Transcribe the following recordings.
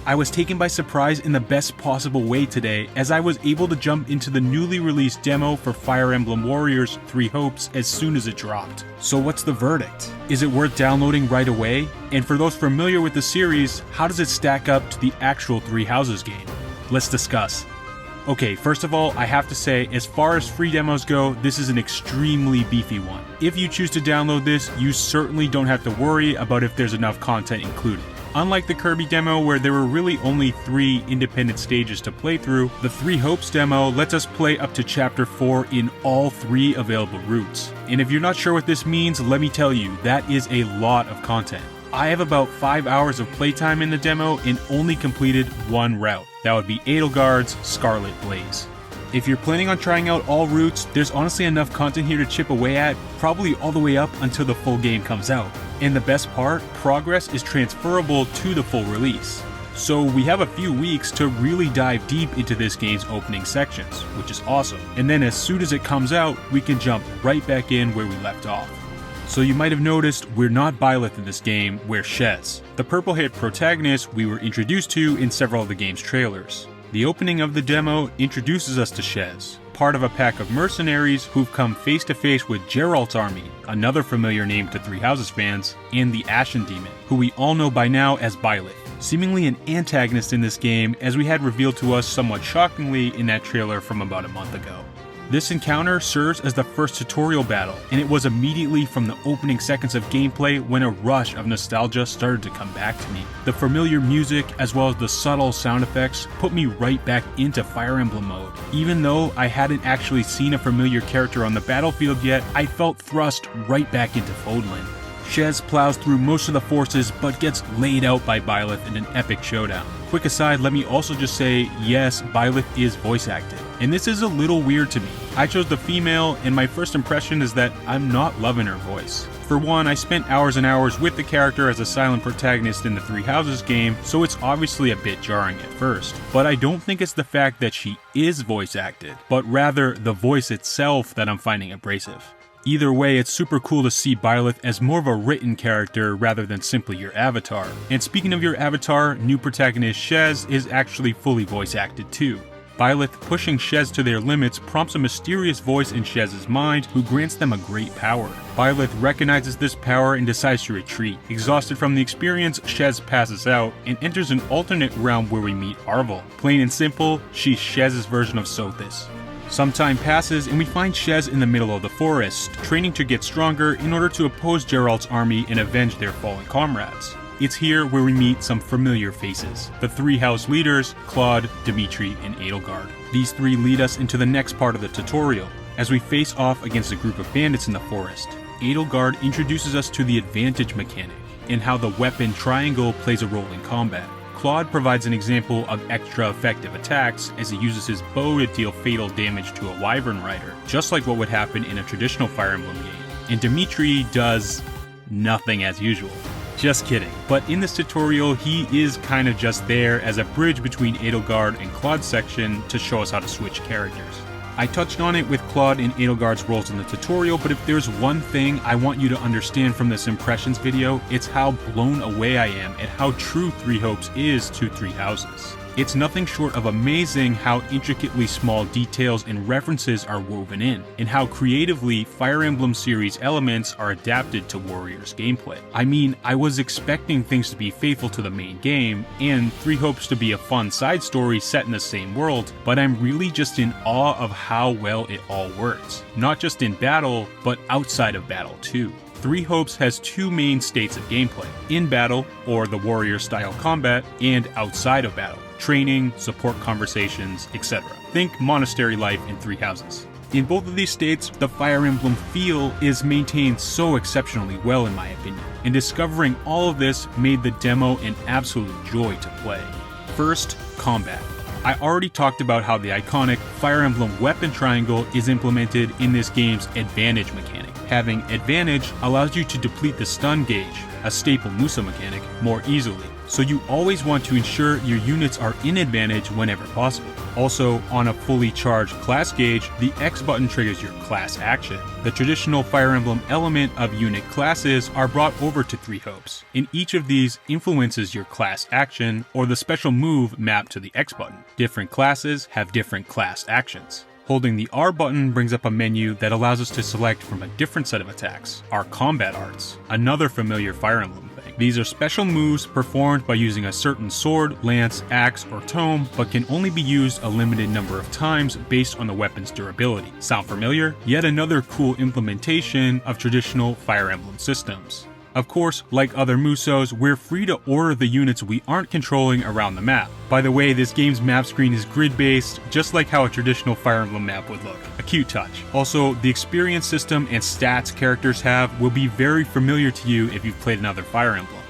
I was taken by surprise in the best possible way today, as I was able to jump into the newly released demo for Fire Emblem Warriors 3 Hopes as soon as it dropped. So what's the verdict? Is it worth downloading right away? And for those familiar with the series, how does it stack up to the actual Three Houses game? Let's discuss. Okay, first of all, I have to say, as far as free demos go, this is an extremely beefy one. If you choose to download this, you certainly don't have to worry about if there's enough content included. Unlike the Kirby demo, where there were really only 3 independent stages to play through, the Three Hopes demo lets us play up to Chapter 4 in all 3 available routes. And if you're not sure what this means, let me tell you, that is a lot of content. I have about 5 hours of playtime in the demo and only completed 1 route. That would be Edelgard's Scarlet Blaze. If you're planning on trying out all routes, there's honestly enough content here to chip away at, probably all the way up until the full game comes out. And the best part, progress is transferable to the full release. So we have a few weeks to really dive deep into this game's opening sections, which is awesome. And then as soon as it comes out, we can jump right back in where we left off. So you might have noticed we're not Byleth in this game, we're Shez, the purple-haired protagonist we were introduced to in several of the game's trailers. The opening of the demo introduces us to Shez, part of a pack of mercenaries who've come face to face with Geralt's army, another familiar name to Three Houses fans, and the Ashen Demon, who we all know by now as Byleth, seemingly an antagonist in this game, as we had revealed to us somewhat shockingly in that trailer from about a month ago. This encounter serves as the first tutorial battle, and it was immediately from the opening seconds of gameplay when a rush of nostalgia started to come back to me. The familiar music, as well as the subtle sound effects, put me right back into Fire Emblem mode. Even though I hadn't actually seen a familiar character on the battlefield yet, I felt thrust right back into Fodlan. Shez plows through most of the forces, but gets laid out by Byleth in an epic showdown. Quick aside, let me also just say, yes, Byleth is voice acted. And this is a little weird to me. I chose the female, and my first impression is that I'm not loving her voice. For one, I spent hours and hours with the character as a silent protagonist in the Three Houses game, so it's obviously a bit jarring at first. But I don't think it's the fact that she is voice acted, but rather the voice itself that I'm finding abrasive. Either way, it's super cool to see Byleth as more of a written character rather than simply your avatar. And speaking of your avatar, new protagonist Shez is actually fully voice acted too. Byleth pushing Shez to their limits prompts a mysterious voice in Shez's mind who grants them a great power. Byleth recognizes this power and decides to retreat. Exhausted from the experience, Shez passes out and enters an alternate realm where we meet Arvel. Plain and simple, she's Shez's version of Sothis. Some time passes and we find Shez in the middle of the forest, training to get stronger in order to oppose Geralt's army and avenge their fallen comrades. It's here where we meet some familiar faces, the 3 house leaders, Claude, Dimitri, and Edelgard. These 3 lead us into the next part of the tutorial, as we face off against a group of bandits in the forest. Edelgard introduces us to the advantage mechanic, and how the weapon triangle plays a role in combat. Claude provides an example of extra effective attacks as he uses his bow to deal fatal damage to a wyvern rider, just like what would happen in a traditional Fire Emblem game. And Dimitri does nothing as usual. Just kidding. But in this tutorial, he is kind of just there as a bridge between Edelgard and Claude's section to show us how to switch characters. I touched on it with Claude and Edelgard's roles in the tutorial, but if there's one thing I want you to understand from this impressions video, it's how blown away I am at how true Three Hopes is to Three Houses. It's nothing short of amazing how intricately small details and references are woven in, and how creatively Fire Emblem series elements are adapted to Warriors gameplay. I mean, I was expecting things to be faithful to the main game, and Three Hopes to be a fun side story set in the same world, but I'm really just in awe of how well it all works. Not just in battle, but outside of battle too. Three Hopes has 2 main states of gameplay: in battle, or the warrior style combat, and outside of battle, training, support conversations, etc. Think monastery life in Three Houses. In both of these states, the Fire Emblem feel is maintained so exceptionally well in my opinion, and discovering all of this made the demo an absolute joy to play. First, combat. I already talked about how the iconic Fire Emblem weapon triangle is implemented in this game's advantage mechanic. Having advantage allows you to deplete the stun gauge, a staple Musa mechanic, more easily. so you always want to ensure your units are in advantage whenever possible. Also, on a fully charged class gauge, the X button triggers your class action. The traditional Fire Emblem element of unit classes are brought over to Three Hopes, and each of these influences your class action or the special move mapped to the X button. Different classes have different class actions. Holding the R button brings up a menu that allows us to select from a different set of attacks, our combat arts, another familiar Fire Emblem thing. These are special moves performed by using a certain sword, lance, axe, or tome, but can only be used a limited number of times based on the weapon's durability. Sound familiar? Yet another cool implementation of traditional Fire Emblem systems. Of course, like other Musos, we're free to order the units we aren't controlling around the map. By the way, this game's map screen is grid-based, just like how a traditional Fire Emblem map would look. A cute touch. Also, the experience system and stats characters have will be very familiar to you if you've played another Fire Emblem.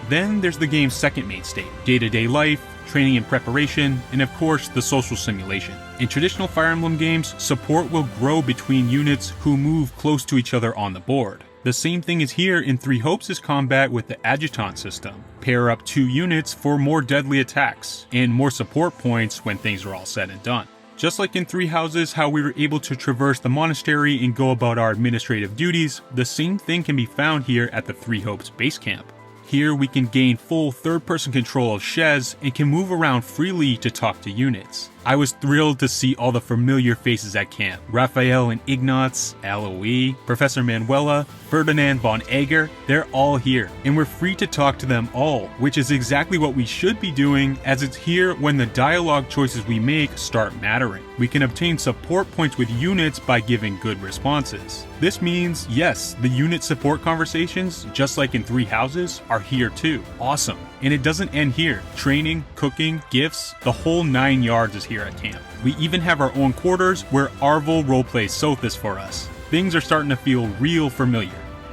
Then there's the game's second main state, day-to-day life, training and preparation, and of course, the social simulation. In traditional Fire Emblem games, support will grow between units who move close to each other on the board. The same thing is here in Three Hopes' combat with the adjutant system. Pair up 2 units for more deadly attacks, and more support points when things are all said and done. Just like in Three Houses, how we were able to traverse the monastery and go about our administrative duties, the same thing can be found here at the Three Hopes base camp. Here we can gain full third-person control of Shez and can move around freely to talk to units. I was thrilled to see all the familiar faces at camp. Raphael and Ignatz, Aloe, Professor Manuela, Ferdinand von Egger, they're all here. And we're free to talk to them all, which is exactly what we should be doing, as it's here when the dialogue choices we make start mattering. We can obtain support points with units by giving good responses. This means, yes, the unit support conversations, just like in Three Houses, are here too. Awesome. And it doesn't end here. Training, cooking, gifts, the whole 9 yards is here at camp. We even have our own quarters where Arvel roleplays Sothis for us. Things are starting to feel real familiar.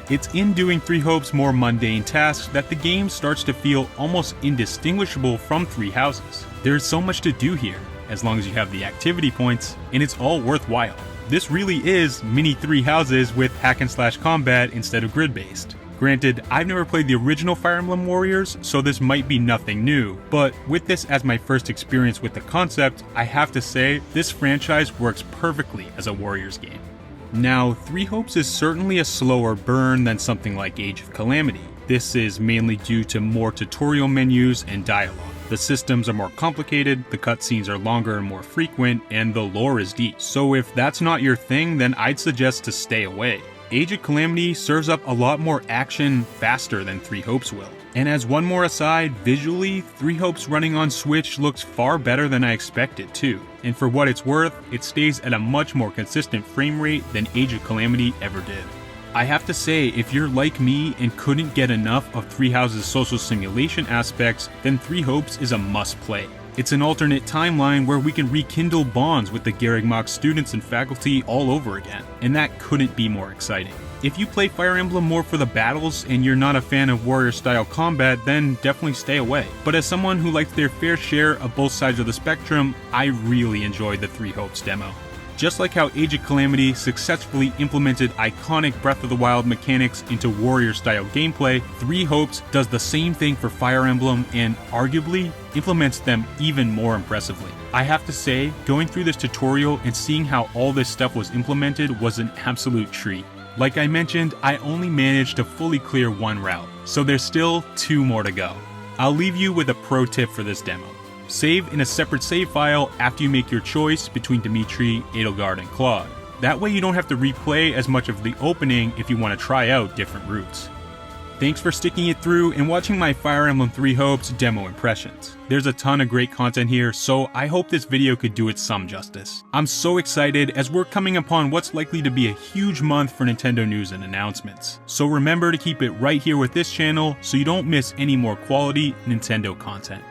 It's in doing Three Hopes' more mundane tasks that the game starts to feel almost indistinguishable from Three Houses. There's so much to do here, as long as you have the activity points, and it's all worthwhile. This really is mini Three Houses with hack-and-slash combat instead of grid-based. Granted, I've never played the original Fire Emblem Warriors, so this might be nothing new, but with this as my first experience with the concept, I have to say, this franchise works perfectly as a Warriors game. Now, Three Hopes is certainly a slower burn than something like Age of Calamity. This is mainly due to more tutorial menus and dialogue. The systems are more complicated, the cutscenes are longer and more frequent, and the lore is deep. So if that's not your thing, then I'd suggest to stay away. Age of Calamity serves up a lot more action faster than Three Hopes will. And as one more aside, visually, Three Hopes running on Switch looks far better than I expected too. And for what it's worth, it stays at a much more consistent frame rate than Age of Calamity ever did. I have to say, if you're like me and couldn't get enough of Three Houses' social simulation aspects, then Three Hopes is a must-play. It's an alternate timeline where we can rekindle bonds with the Garrigmach students and faculty all over again, and that couldn't be more exciting. If you play Fire Emblem more for the battles and you're not a fan of warrior-style combat, then definitely stay away. But as someone who likes their fair share of both sides of the spectrum, I really enjoyed the Three Hopes demo. Just like how Age of Calamity successfully implemented iconic Breath of the Wild mechanics into warrior-style gameplay, Three Hopes does the same thing for Fire Emblem and, arguably, implements them even more impressively. I have to say, going through this tutorial and seeing how all this stuff was implemented was an absolute treat. Like I mentioned, I only managed to fully clear one route, so there's still 2 more to go. I'll leave you with a pro tip for this demo. Save in a separate save file after you make your choice between Dimitri, Edelgard, and Claude. That way you don't have to replay as much of the opening if you want to try out different routes. Thanks for sticking it through and watching my Fire Emblem Three Hopes demo impressions. There's a ton of great content here, so I hope this video could do it some justice. I'm so excited as we're coming upon what's likely to be a huge month for Nintendo news and announcements. So remember to keep it right here with this channel so you don't miss any more quality Nintendo content.